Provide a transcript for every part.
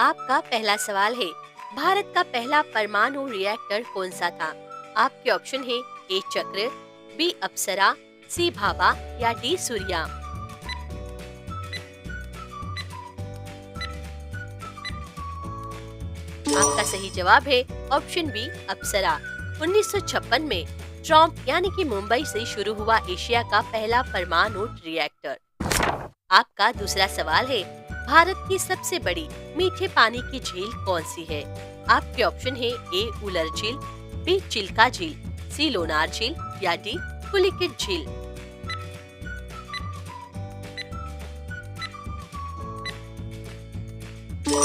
आपका पहला सवाल है, भारत का पहला परमाणु रिएक्टर कौन सा था? आपके ऑप्शन है ए चक्र, बी अप्सरा, सी भाभा या डी सूर्या। आपका सही जवाब है ऑप्शन बी अप्सरा। 1956 में ट्रॉम्प यानी कि मुंबई से शुरू हुआ एशिया का पहला परमाणु रिएक्टर। आपका दूसरा सवाल है, भारत की सबसे बड़ी मीठे पानी की झील कौन सी है? आपके ऑप्शन है ए उलर झील, बी चिल्का झील, सी लोनार झील या डी पुलिकेट झील।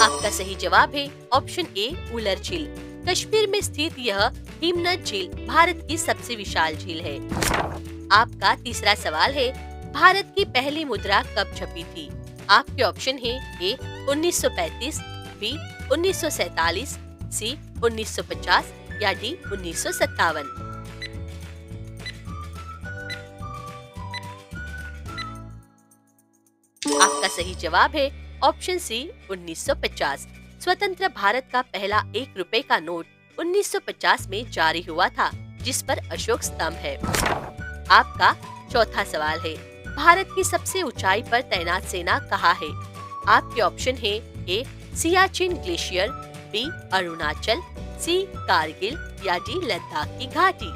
आपका सही जवाब है ऑप्शन ए उलर झील। कश्मीर में स्थित यह हिमनद झील भारत की सबसे विशाल झील है। आपका तीसरा सवाल है, भारत की पहली मुद्रा कब छपी थी? आपके ऑप्शन है ए 1935, बी 1947, सी 1950 या डी 1957। आपका सही जवाब है ऑप्शन सी 1950। स्वतंत्र भारत का पहला 1 रुपए का नोट 1950 में जारी हुआ था, जिस पर अशोक स्तंभ है। आपका चौथा सवाल है, भारत की सबसे ऊंचाई पर तैनात सेना कहाँ है? आपके ऑप्शन है ए सियाचिन ग्लेशियर, बी अरुणाचल, सी कारगिल या डी लद्दाख की घाटी।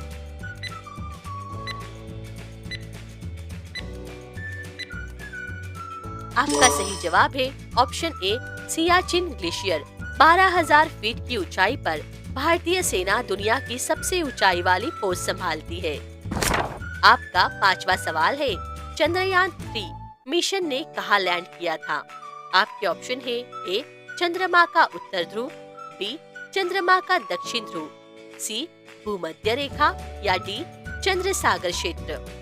आपका सही जवाब है option A Siachen glacier. 12,000 feet की ऊंचाई पर भारतीय सेना दुनिया की सबसे ऊंचाई वाली पोस्ट संभालती है। आपका पांचवा सवाल है, चंद्रयान 3 मिशन ने कहाँ लैंड किया था? आपके ऑप्शन है ए चंद्रमा का उत्तर ध्रुव, बी चंद्रमा का दक्षिण ध्रुव, सी भूमध्य रेखा या डी चंद्र सागर क्षेत्र।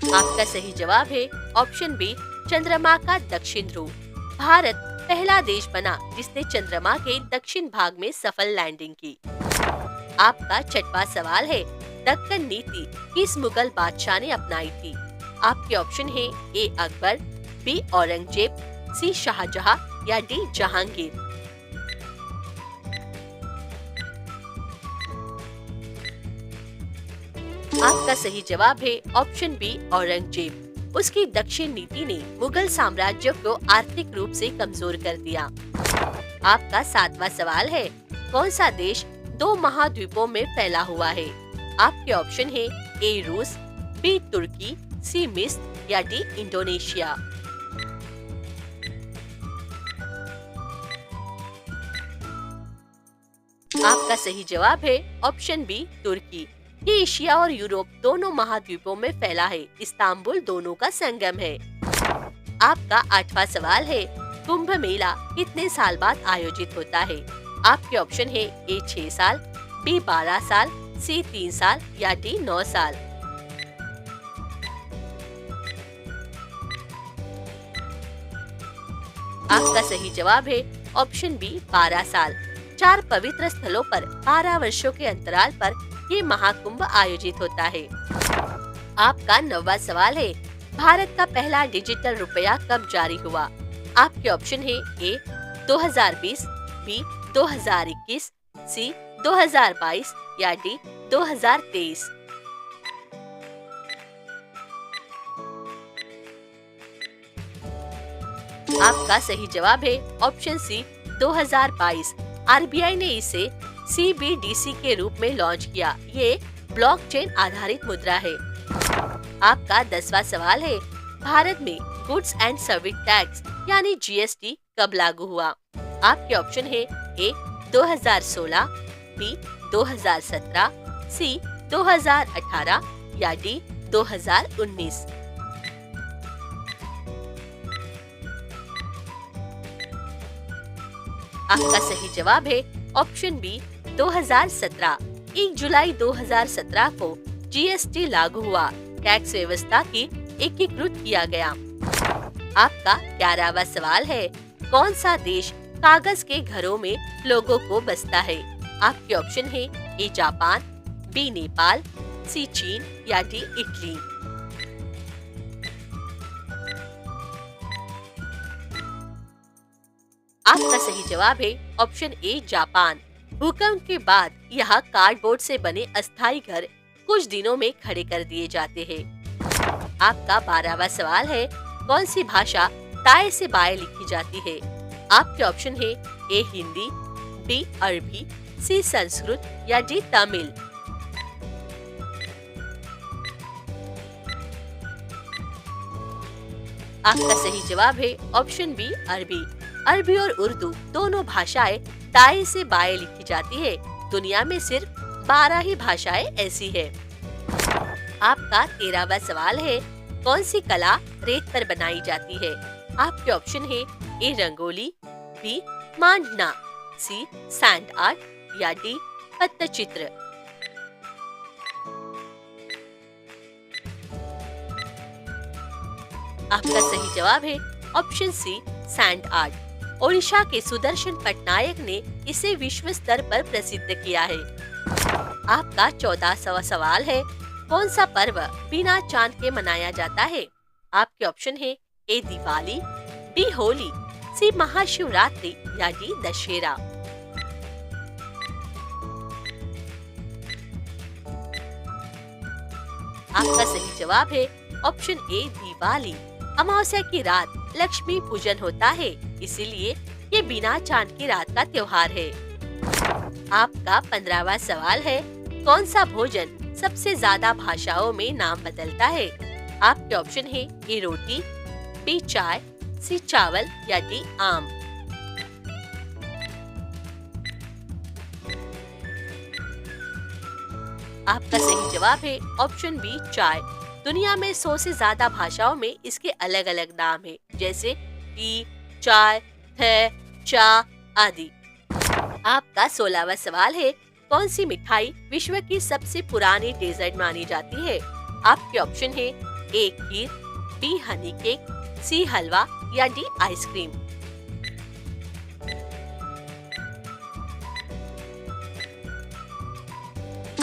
आपका सही जवाब है ऑप्शन बी चंद्रमा का दक्षिण ध्रुव। भारत पहला देश बना जिसने चंद्रमा के दक्षिण भाग में सफल लैंडिंग की। आपका छठवां सवाल है, दक्कन नीति किस मुगल बादशाह ने अपनाई थी? आपके ऑप्शन है ए अकबर, बी औरंगजेब, सी शाहजहां या डी जहांगीर। आपका सही जवाब है ऑप्शन बी औरंगजेब। उसकी दक्षिण नीति ने मुगल साम्राज्य को आर्थिक रूप से कमजोर कर दिया। आपका सातवां सवाल है, कौन सा देश 2 महाद्वीपों में फैला हुआ है? आपके ऑप्शन है ए रूस, बी तुर्की, सी मिस्र या डी इंडोनेशिया। आपका सही जवाब है ऑप्शन बी तुर्की। ये एशिया और यूरोप दोनों महाद्वीपों में फैला है। इस्तांबुल दोनों का संगम है। आपका आठवां सवाल है, कुंभ मेला कितने साल बाद आयोजित होता है? आपके ऑप्शन है ए 6 साल, बी 12 साल, सी 3 साल या डी 9 साल। आपका सही जवाब है ऑप्शन बी 12 साल। 4 पवित्र स्थलों पर 12 वर्षों के अंतराल पर ये महाकुंभ आयोजित होता है। आपका 9वां सवाल है, भारत का पहला डिजिटल रुपया कब जारी हुआ? आपके ऑप्शन है ए 2020, बी 2021, सी 2022 या डी 2023। आपका सही जवाब है ऑप्शन सी 2022। आरबीआई ने इसे CBDC के रूप में लॉन्च किया। ये ब्लॉकचेन आधारित मुद्रा है। आपका 10वां सवाल है, भारत में गुड्स एंड सर्विस टैक्स यानी GST कब लागू हुआ? आपके ऑप्शन है ए 2016, बी 2017, सी 2018 या डी 2019। आपका सही जवाब है ऑप्शन बी 2017। 1 जुलाई 2017 को GST लागू हुआ। टैक्स व्यवस्था की एकीकृत किया गया। आपका 11वां सवाल है, कौन सा देश कागज के घरों में लोगों को बसता है? आपके ऑप्शन है ए जापान, बी नेपाल, सी चीन या डी इटली। आपका सही जवाब है ऑप्शन ए जापान। भूकंप के बाद यहाँ कार्डबोर्ड से बने अस्थायी घर कुछ दिनों में खड़े कर दिए जाते हैं। आपका 12वां सवाल है, कौन सी भाषा दाएं से बाएं लिखी जाती है? आपके ऑप्शन है ए हिंदी, बी अरबी, सी संस्कृत या डी तमिल। आपका सही जवाब है ऑप्शन बी अरबी। अरबी और उर्दू दोनों भाषाएं दाएं से बाएं लिखी जाती है। दुनिया में सिर्फ 12 ही भाषाएं ऐसी है। आपका 13वां सवाल है, कौन सी कला रेत पर बनाई जाती है? आपके ऑप्शन है A rangoli, B mandana, C sand art या डी पट्टचित्र। आपका सही जवाब है option C sand art. Odisha के सुदर्शन पटनायक ने इसे विश्व स्तर पर प्रसिद्ध किया है। आपका 14वां सवाल है, कौन सा पर्व बिना चांद के मनाया जाता है? आपके ऑप्शन है ए दिवाली, बी होली, सी महाशिवरात्रि या डी दशहरा। आपका सही जवाब है ऑप्शन ए दिवाली। अमावस्या की रात लक्ष्मी पूजन होता है, इसीलिए ये बिना चांद की रात का त्योहार है। आपका 15वां सवाल है, कौन सा भोजन सबसे ज्यादा भाषाओं में नाम बदलता है? आपके ऑप्शन है ए रोटी, बी चाय, सी चावल या डी आम। आपका सही जवाब है ऑप्शन बी चाय। दुनिया में 100 से ज्यादा भाषाओं में इसके अलग अलग नाम हैं, जैसे टी, चाय, है, चा आदि। आपका 16वां सवाल है, कौन सी मिठाई विश्व की सबसे पुरानी डेजर्ट मानी जाती है? आपके ऑप्शन है ए खीर, बी हनी केक, सी हलवा या डी आइसक्रीम।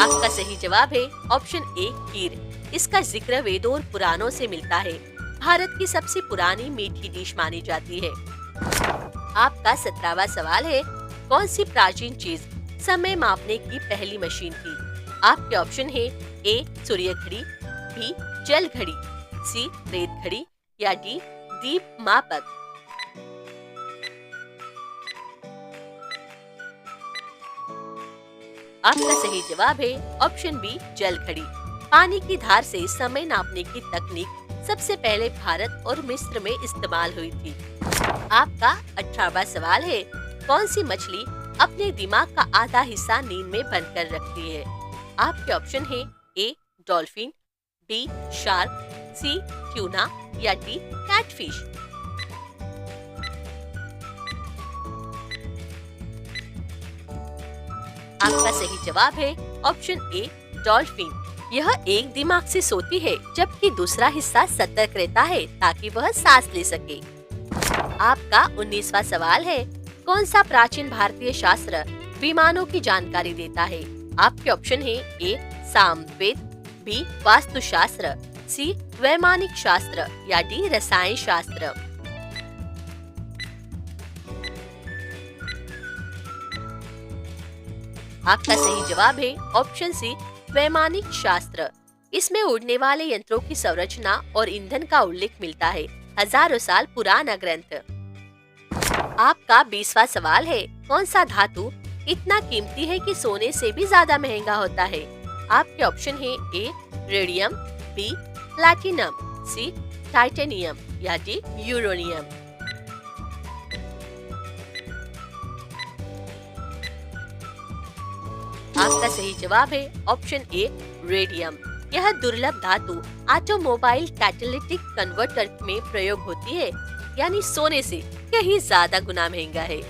आपका सही जवाब है ऑप्शन ए खीर। इसका जिक्र वेदों और पुराणों से मिलता है। भारत की सबसे पुरानी मीठी डिश मानी जाती है। आपका 17वां सवाल है, कौन सी प्राचीन चीज समय मापने की पहली मशीन थी? आपके ऑप्शन है ए सूर्य घड़ी, बी जल घड़ी, सी रेत घड़ी या डी दीप मापक। आपका सही जवाब है ऑप्शन बी जल घड़ी। पानी की धार से समय नापने की तकनीक सबसे पहले भारत और मिस्र में इस्तेमाल हुई थी। आपका 18वां सवाल है, कौन सी मछली अपने दिमाग का आधा हिस्सा नींद में बंद कर रखती है? आपके ऑप्शन है ए डॉल्फिन, बी शार्क, सी ट्यूना या डी कैटफिश। आपका सही जवाब है ऑप्शन ए डॉल्फिन। यह एक दिमाग से सोती है, जबकि दूसरा हिस्सा सतर्क रहता है ताकि वह सांस ले सके। आपका 19वां सवाल है, कौन सा प्राचीन भारतीय शास्त्र विमानों की जानकारी देता है? आपके ऑप्शन है ए सामवेद, बी वास्तुशास्त्र, सी वैमानिक शास्त्र या डी रसायन शास्त्र। आपका सही जवाब है ऑप्शन सी वैमानिक शास्त्र। इसमें उड़ने वाले यंत्रों की संरचना और ईंधन का उल्लेख मिलता है। हजारों साल पुराना ग्रंथ। आपका 20वां सवाल है, कौन सा धातु इतना कीमती है कि सोने से भी ज्यादा महंगा होता है? आपके ऑप्शन है ए रेडियम, बी प्लैटिनम, सी टाइटेनियम या डी यूरेनियम। आपका सही जवाब है ऑप्शन ए रेडियम। यह दुर्लभ धातु ऑटोमोबाइल कैटालिटिक कन्वर्टर में प्रयोग होती है, यानी सोने से कहीं ज्यादा गुना महंगा है।